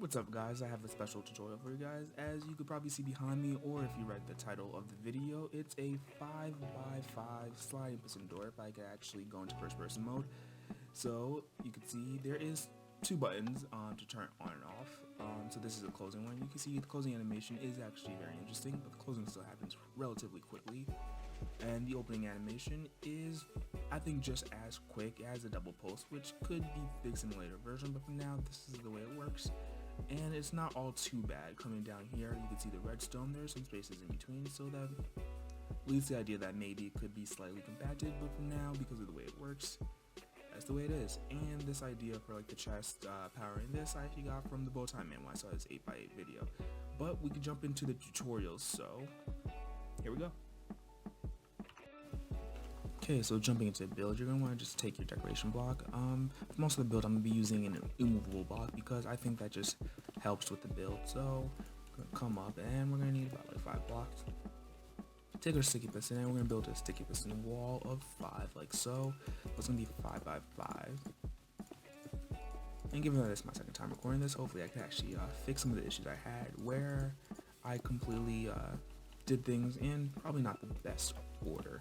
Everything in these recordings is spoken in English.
What's up guys, I have a special tutorial for you guys. As you could probably see behind me, or if you read the title of the video, it's a 5x5 sliding piston door if I could actually go into first person mode. So you can see there is two buttons to turn on and off. So this is a closing one. You can see the closing animation is actually very interesting, but the closing still happens relatively quickly. And the opening animation is, I think, just as quick as a double post, which could be fixed in a later version, but for now this is the way it works. And it's not all too bad. Coming down here, you can see the redstone. There's some spaces in between, so that leads to the idea that maybe it could be slightly compacted, but for now, because of the way it works, that's the way it is. And this idea for like the chest powering this, I actually got from the Bowtie Man when I saw his 8x8 video. But we can jump into the tutorials, so here we go. Okay, so jumping into the build, you're going to want to just take your decoration block. For most of the build, I'm going to be using an immovable block because I think that just helps with the build. So, we're going to come up and we're going to need about like 5 blocks. Take our sticky piston and we're going to build a sticky piston wall of 5 like so. It's going to be 5x5. And given that it's my second time recording this, hopefully I can actually fix some of the issues I had where I completely did things in probably not the best order.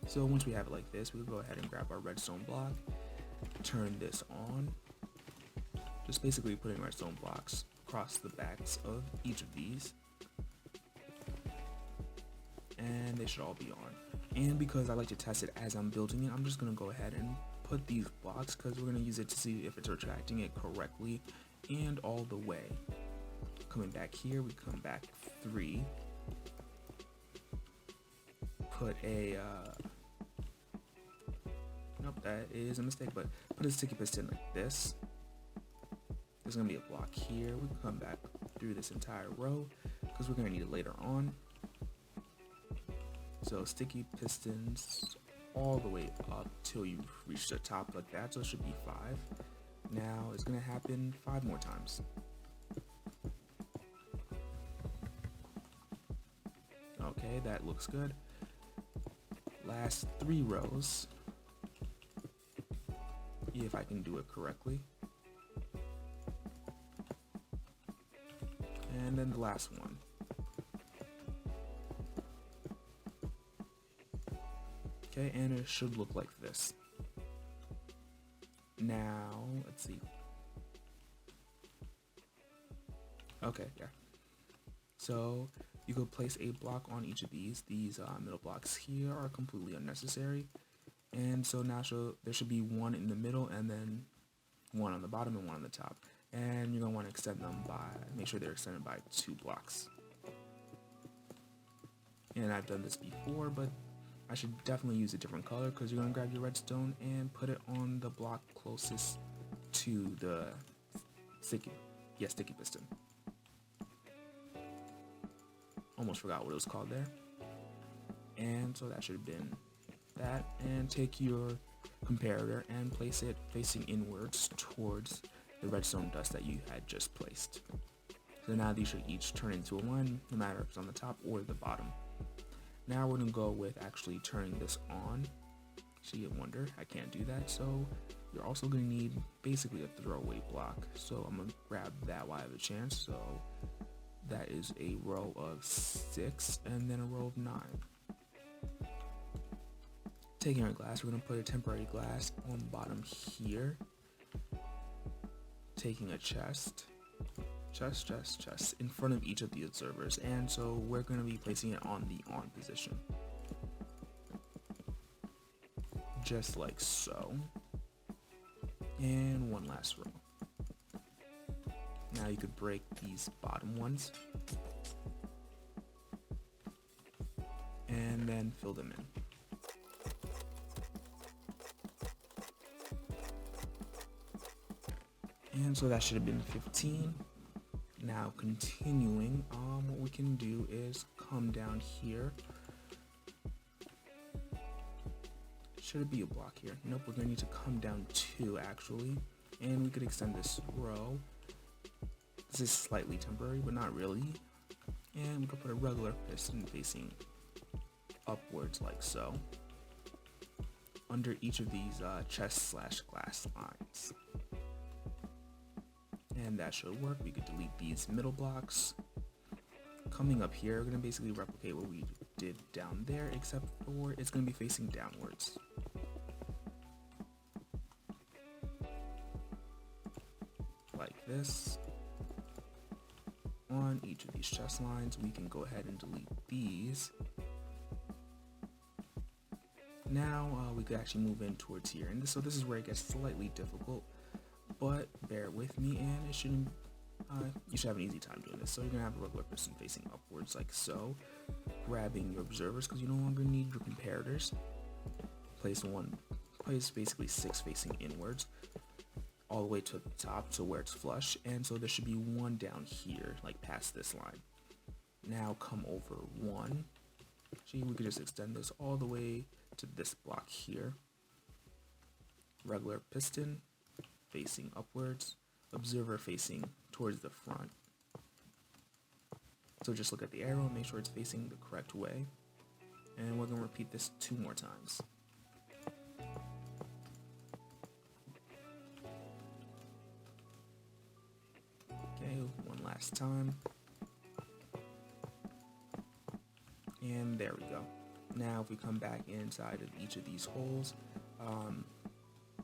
So once we have it like this, we'll go ahead and grab our redstone block, turn this on, just basically putting redstone blocks across the backs of each of these, and they should all be on. And because I like to test it as I'm building it, I'm just going to go ahead and put these blocks because we're going to use it to see if it's retracting it correctly and all the way. Coming back here, we come back 3, put a nope, that is a mistake, but put a sticky piston like this. There's gonna be a block here. We can come back through this entire row because we're gonna need it later on. So sticky pistons all the way up till you reach the top like that, so it should be 5. Now it's gonna happen 5 more times. Okay, that looks good. Last 3 rows, if I can do it correctly, and then the last one. Okay, and it should look like this. Now let's see. Okay, yeah, so you could place a block on each of these. These middle blocks here are completely unnecessary. And so now there should be 1 in the middle and then 1 on the bottom and 1 on the top. And you're going to want to extend them make sure they're extended by 2 blocks. And I've done this before, but I should definitely use a different color because you're going to grab your redstone and put it on the block closest to the sticky piston. Almost forgot what it was called there. And so that should have been that, and take your comparator and place it facing inwards towards the redstone dust that you had just placed. So now these should each turn into a 1, no matter if it's on the top or the bottom. Now we're going to go with actually turning this on. So you wonder, I can't do that, so you're also going to need basically a throwaway block. So I'm going to grab that while I have a chance. So that is a row of 6 and then a row of 9. Taking our glass, we're going to put a temporary glass on the bottom here. Taking a chest in front of each of the observers, and so we're going to be placing it on the on position. Just like so. And one last row. Now you could break these bottom ones and then fill them in. And so that should have been 15. Now continuing, what we can do is come down here. Should it be a block here? Nope, we're going to need to come down 2 actually. And we could extend this row. This is slightly temporary, but not really. And we could put a regular piston facing upwards like so, under each of these chest/glass lines. and that should work. We could delete these middle blocks. Coming up here, we're going to basically replicate what we did down there, except for it's going to be facing downwards. Like this. On each of these chest lines, we can go ahead and delete these. Now we could actually move in towards here, and so this is where it gets slightly difficult, but bear with me, and it shouldn't. You should have an easy time doing this. So you're gonna have a regular piston facing upwards, like so. Grabbing your observers because you no longer need your comparators. Place basically 6 facing inwards, all the way to the top to where it's flush, and so there should be 1 down here, like past this line. Now come over 1. Actually, we could just extend this all the way to this block here. Regular piston facing upwards, observer facing towards the front. So just look at the arrow and make sure it's facing the correct way. And we're going to repeat this 2 more times. Okay, 1 last time. And there we go. Now if we come back inside of each of these holes,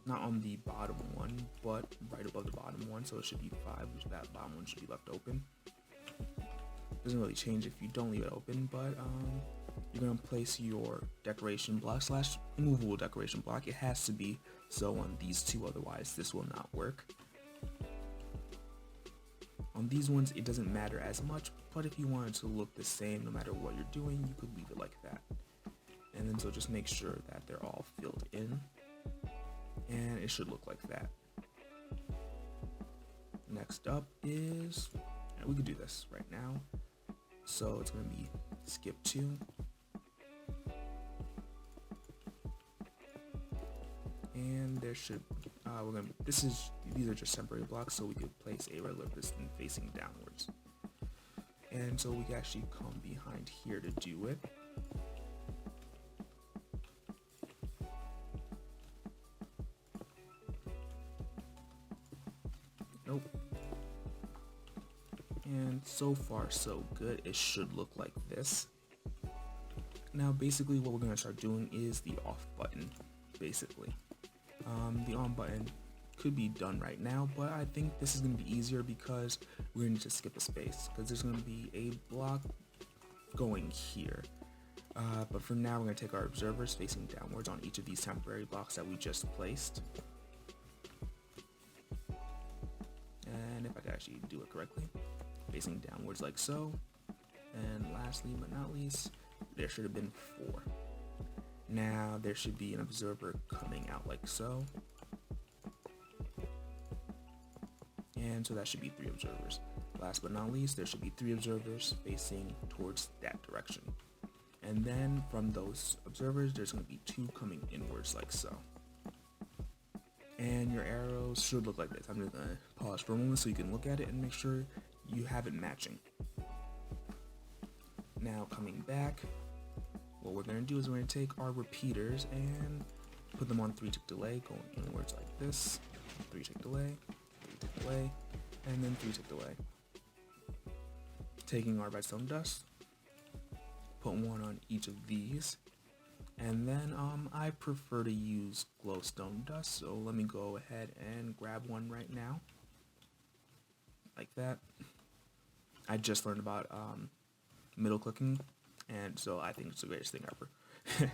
not on the bottom one, but right above the bottom one, so it should be 5, which that bottom one should be left open. Doesn't really change if you don't leave it open, but you're going to place your decoration block / immovable decoration block. It has to be so on these 2, otherwise this will not work. On these ones it doesn't matter as much, but if you want it to look the same no matter what you're doing, you could leave it like that. And then so just make sure that they're all filled in, and it should look like that. Next up is, we could do this right now. So it's going to be skip 2. And there should, these are just temporary blocks, so we could place a regular piston facing downwards. And so we can actually come behind here to do it. Nope. And so far so good. It should look like this. Now basically what we're going to start doing is the off button, basically. The on button could be done right now, but I think this is going to be easier because we're going to need to skip a space, because there's going to be a block going here. But for now we're going to take our observers facing downwards on each of these temporary blocks that we just placed. And if I could actually do it correctly, facing downwards like so. And lastly but not least, there should have been 4. Now there should be an observer coming out like so. And so that should be 3 observers. Last but not least, there should be 3 observers facing towards that direction. And then from those observers, there's going to be 2 coming inwards like so. And your arrows should look like this. I'm just going to pause for a moment so you can look at it and make sure you have it matching. Now coming back, what we're going to do is we're going to take our repeaters and put them on 3-tick delay, going inwards like this. 3-tick delay, 3-tick delay, and then 3-tick delay. Taking our redstone dust, put 1 on each of these, and then I prefer to use glowstone dust, so let me go ahead and grab 1 right now, like that. I just learned about middle clicking, and so I think it's the greatest thing ever.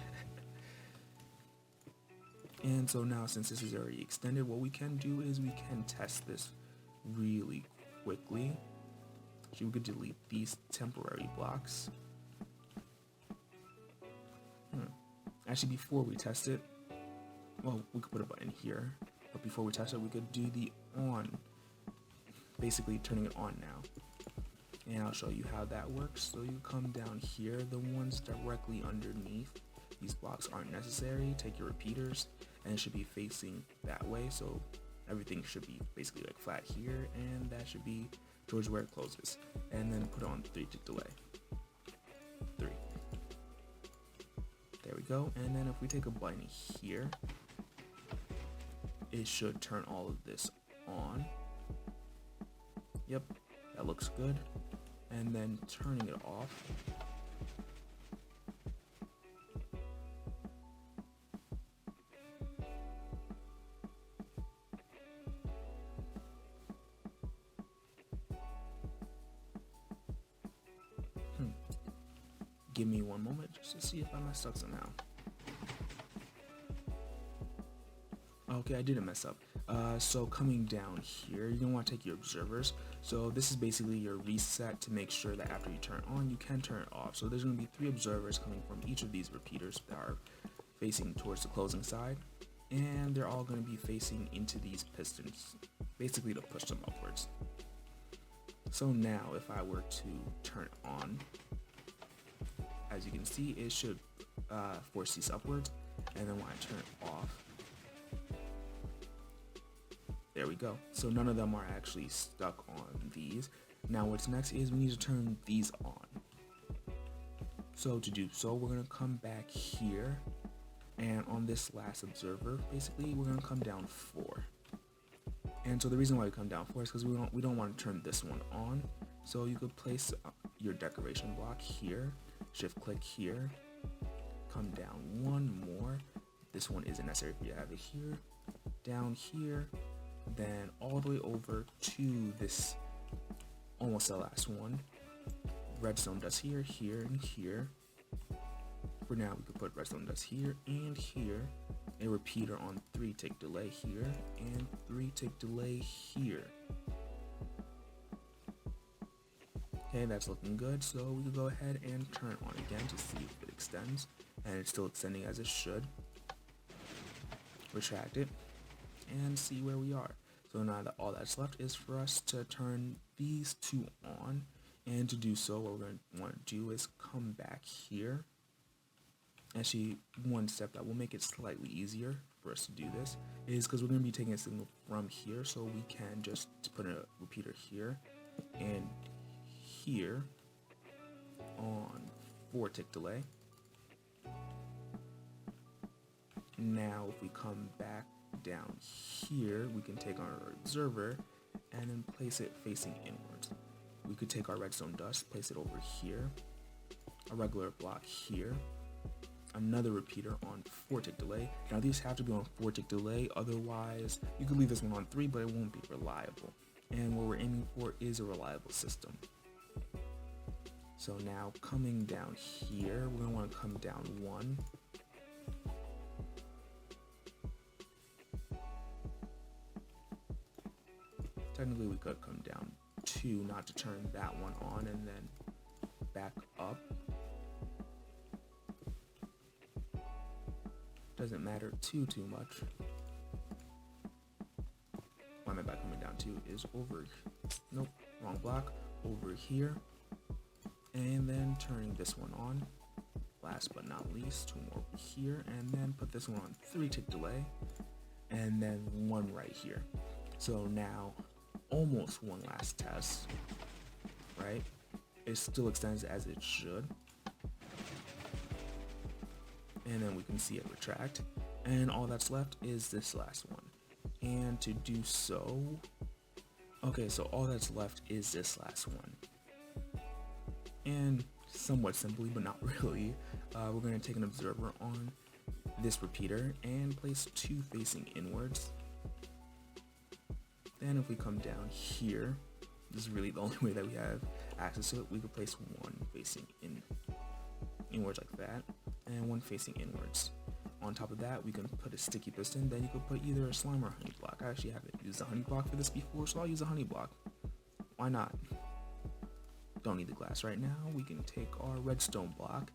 And so now, since this is already extended, what we can do is we can test this really quickly. So we could delete these temporary blocks. Actually, before we test it, well, we could put a button here, but before we test it, we could do the on, basically turning it on now. And I'll show you how that works. So you come down here, the ones directly underneath these blocks aren't necessary. Take your repeaters, and it should be facing that way, so everything should be basically like flat here, and that should be towards where it closes. And then put on 3-tick delay. 3. There we go. And then if we take a button here, it should turn all of this on. Yep, that looks good. And then turning it off. Give me one moment just to see if I messed up somehow. Okay, I didn't mess up. So coming down here, you're gonna want to take your observers. So this is basically your reset to make sure that after you turn it on, you can turn it off. So there's gonna be 3 observers coming from each of these repeaters that are facing towards the closing side, and they're all gonna be facing into these pistons, basically to push them upwards. So now if I were to turn it on, as you can see, it should force these upwards, and then when I turn it off, there we go. So none of them are actually stuck on these. Now what's next is we need to turn these on. So to do so, we're gonna come back here, and on this last observer, basically we're gonna come down 4. And so the reason why we come down 4 is because we don't want to turn this one on. So you could place your decoration block here, shift click here, come down 1 more. This one isn't necessary for you to have it here, down here, then all the way over to this, almost the last one. Redstone dust here, here, and here. For now, we could put redstone dust here and here. A repeater on 3 tick delay here, and 3 tick delay here. Okay, that's looking good, so we could go ahead and turn it on again to see if it extends, and it's still extending as it should. Retract it, and see where we are. So now that all that's left is for us to turn these 2 on, and to do so, what we're going to want to do is come back here. Actually, one step that will make it slightly easier for us to do this is because we're going to be taking a signal from here, so we can just put a repeater here and here on 4 tick delay. Now if we come back down here, we can take our observer and then place it facing inwards. We could take our redstone dust, place it over here, a regular block here, another repeater on 4 tick delay. Now these have to be on 4 tick delay, otherwise you could leave this one on 3, but it won't be reliable. And what we're aiming for is a reliable system. So now coming down here, we're gonna want to come down 1. Technically we could come down 2, not to turn that one on, and then back up. Doesn't matter too much. What I meant by coming down 2 is over, nope, wrong block, over here, and then turning this one on. Last but not least, 2 more over here, and then put this one on 3 tick delay, and then 1 right here. So now, almost one last test, right? It still extends as it should. And then we can see it retract. And all that's left is this last one. And to do so, okay, so all that's left is this last one. And somewhat simply, but not really, we're going to take an observer on this repeater and place 2 facing inwards. Then if we come down here, this is really the only way that we have access to it, we could place 1 facing inwards like that, and 1 facing inwards. On top of that, we can put a sticky piston, then you could put either a slime or a honey block. I actually haven't used a honey block for this before, so I'll use a honey block. Why not? Don't need the glass right now. We can take our redstone block,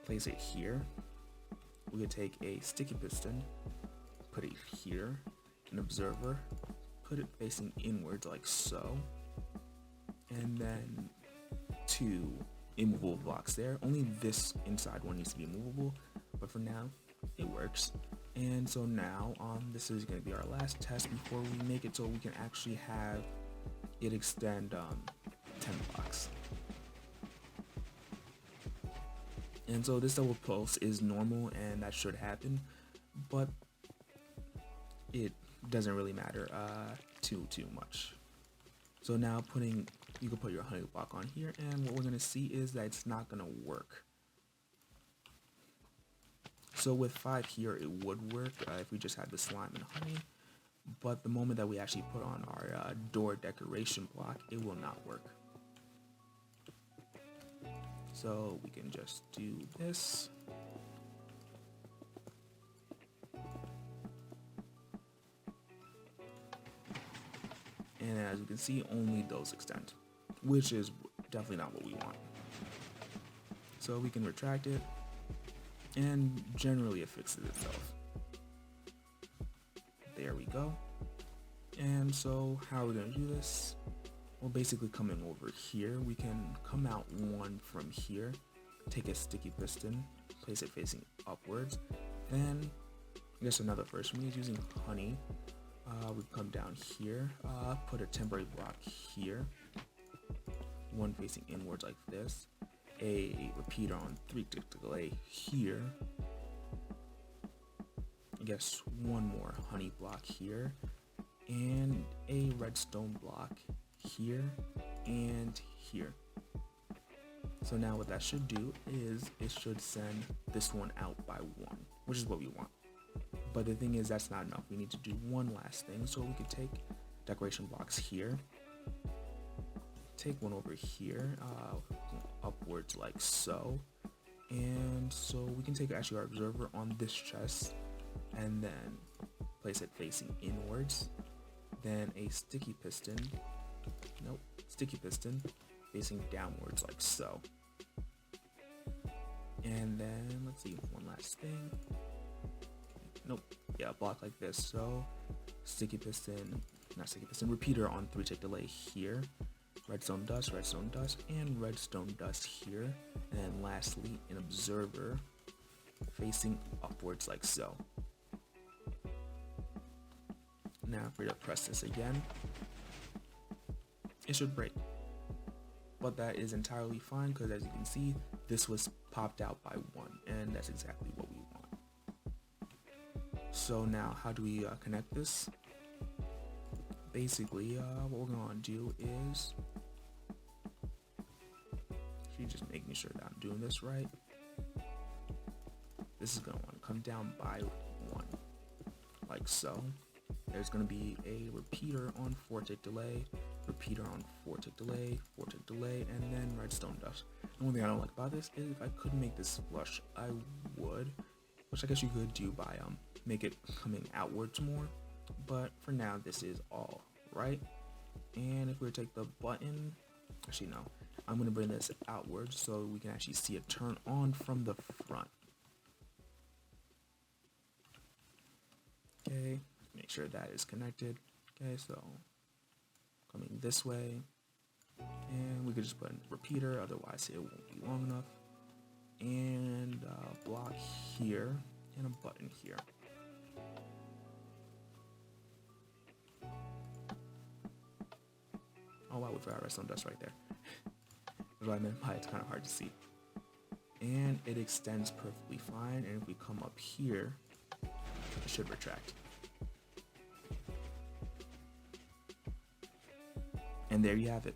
place it here. We could take a sticky piston, put it here, an observer, put it facing inwards like so, and then 2 immovable blocks there. Only this inside one needs to be immovable, but for now it works. And so now this is going to be our last test before we make it so we can actually have it extend 10 blocks. And so this double pulse is normal and that should happen, but it doesn't really matter too much. So now you can put your honey block on here, and what we're gonna see is that it's not gonna work. So with 5 here, it would work if we just had the slime and honey, but the moment that we actually put on our door decoration block, it will not work. So we can just do this. And as you can see, only those extend, which is definitely not what we want. So we can retract it, and generally it fixes itself. There we go. And so how are we going to do this? Well, basically coming over here, we can come out one from here, take a sticky piston, place it facing upwards, then I guess another first one is using honey. We come down here, put a temporary block here, one facing inwards like this, a repeater on 3-tick delay here, I guess one more honey block here, and a redstone block here and here. So now what that should do is it should send this one out by 1, which is what we want. But the thing is, that's not enough. We need to do one last thing. So we could take decoration blocks here, take one over here, upwards like so. And so we can take actually our observer on this chest and then place it facing inwards. Then a sticky piston facing downwards like so. And then let's see, one last thing. Yeah, block like this. So repeater on 3-tick delay here, redstone dust, and redstone dust here. And then lastly, an observer facing upwards like so. Now if we press this again, it should break. But that is entirely fine, because as you can see, this was popped out by 1, and that's exactly what we want. So now how do we connect this? Basically, what we're going to do is just making sure that I'm doing this right. This is going to want to come down by 1 like so. There's going to be a repeater on 4-tick delay, repeater on 4-tick delay, 4-tick delay, and then redstone dust. The one thing I don't like about this is if I could make this flush, I would, which I guess you could do by make it coming outwards more, but for now this is all right. And if we take the button, actually no, I'm going to bring this outwards so we can actually see it turn on from the front. Okay, make sure that is connected. Okay, so coming this way, and we could just put a repeater, otherwise it won't be long enough, and a block here and a button here. Oh wow, we forgot redstone dust right there. That's what I meant by it's kind of hard to see. And it extends perfectly fine, and if we come up here, it should retract. And there you have it.